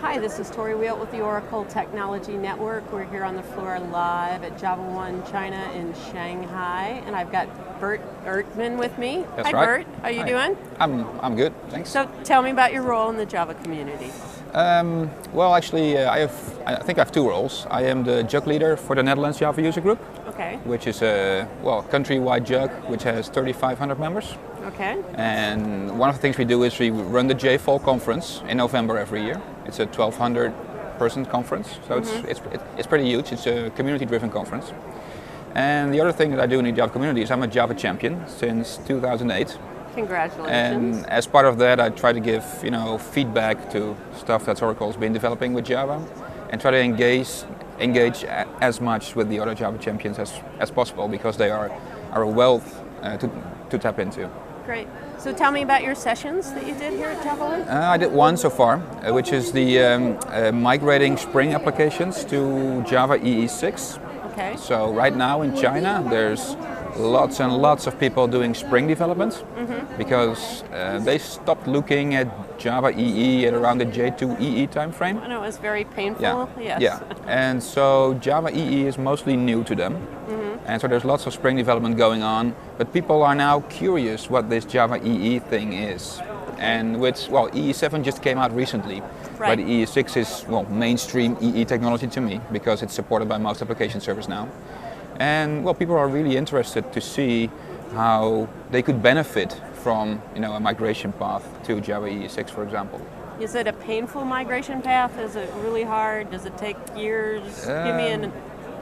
Hi, this is Tori Wheelt with the Oracle Technology Network. We're here on the floor live at JavaOne China in Shanghai, and I've got Bert Ertman with me. That's Hi, right. Bert. How you doing? I'm good, thanks. So tell me about your role in the Java community. Well, actually, I think I have two roles. I am the JUG leader for the Netherlands Java user group, Okay. which is a countrywide JUG which has 3,500 members. Okay. And one of the things we do is we run the JFall conference in November every year. It's a 1,200 person conference, so it's pretty huge. It's a community-driven conference. And the other thing that I do in the Java community is I'm a Java champion since 2008. Congratulations. And as part of that, I try to give feedback to stuff that Oracle's been developing with Java, and try to engage as much with the other Java champions as possible, because they are a wealth to tap into. Great. So tell me about your sessions that you did here at JavaOne. I did one so far, which is the migrating Spring applications to Java EE6. Okay. So right now in China, there's lots and lots of people doing Spring development, because they stopped looking at Java EE at around the J2 EE timeframe. I know it was very painful. Yeah. Yes. Yeah. And so Java EE is mostly new to them. And so there's lots of Spring development going on, but people are now curious what this Java EE thing is. And EE7 just came out recently, Right. but EE6 is mainstream EE technology to me, because it's supported by most application servers now. And people are really interested to see how they could benefit from a migration path to Java EE6, for example. Is it a painful migration path? Is it really hard? Does it take years? Give me an.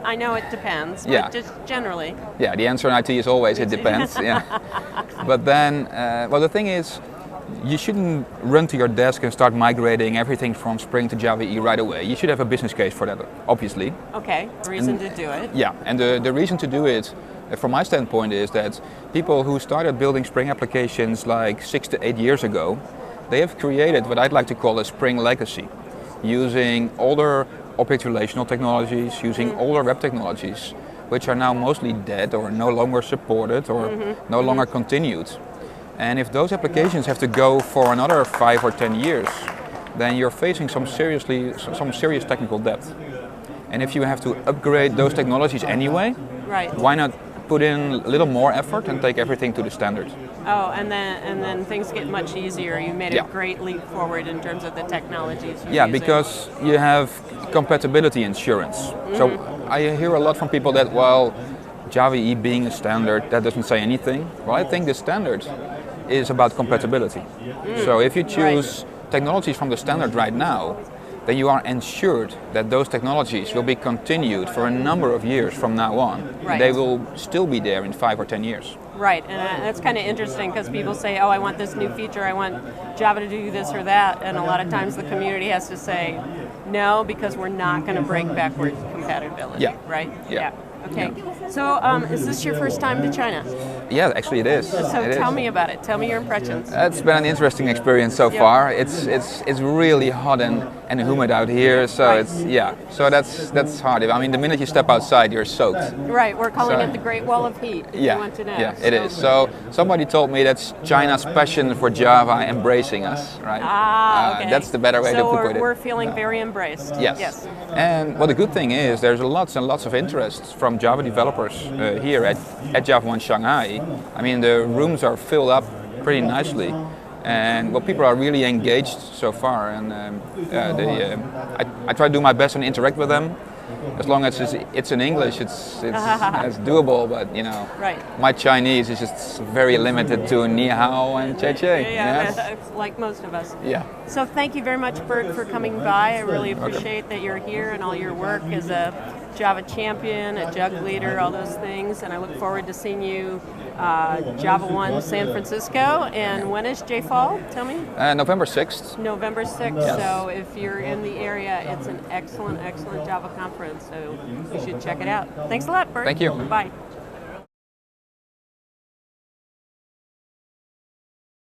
I know it depends, but Yeah. just generally. Yeah, the answer in IT is always it depends. Yeah. But then, the thing is, you shouldn't run to your desk and start migrating everything from Spring to Java EE right away. You should have a business case for that, obviously. Okay, reason to do it. Yeah, and the reason to do it, from my standpoint, is that people who started building Spring applications like 6 to 8 years ago, they have created what I'd like to call a Spring legacy, using older object relational technologies, using older web technologies, which are now mostly dead or no longer supported or no longer continued. And if those applications have to go for another 5 or 10 years, then you're facing some serious technical debt. And if you have to upgrade those technologies anyway, Right. why not put in a little more effort and take everything to the standard? Oh, and then things get much easier. You made Yeah. a great leap forward in terms of the technologies you're Yeah, using. because you have compatibility insurance. So I hear a lot from people that, Java EE being a standard, that doesn't say anything. Well, I think the standard is about compatibility. So if you choose technologies from the standard right now, then you are ensured that those technologies will be continued for a number of years from now on. Right. They will still be there in 5 or 10 years. Right, and that's kind of interesting, because people say, oh, I want this new feature, I want Java to do this or that, and a lot of times the community has to say, no, because we're not going to break backward compatibility, Yeah. right? Yeah. Okay, so is this your first time to China? Yeah, actually it is. So It tell is. me about it, tell me your impressions. It's been an interesting experience so Yeah. far. It's really hot and humid out here, so Right. so that's hard. I mean, the minute you step outside, you're soaked. Right, we're calling So- it the Great Wall of Heat, if you want to know. Yeah, it is. So somebody told me that's China's passion for Java embracing us, right? Okay. That's the better way to put it. So we're feeling very embraced. Yes. And the good thing is there's lots and lots of interest from Java developers here at JavaOne Shanghai. I mean, the rooms are filled up pretty nicely, and people are really engaged so far. And I try to do my best and interact with them. As long as it's in English, it's doable. But Right. my Chinese is just very limited to ni hao and che che. Yeah, like most of us. Yeah. So thank you very much, Bert, for coming by. I really appreciate that you're here and all your work as a Java champion, a JUG leader, all those things. And I look forward to seeing you JavaOne San Francisco. And when is JFall? Tell me. November 6th. November 6th. Yes. So if you're in the area, it's an excellent Java conference. So you should check it out. Thanks a lot, Bert. Thank you. Bye.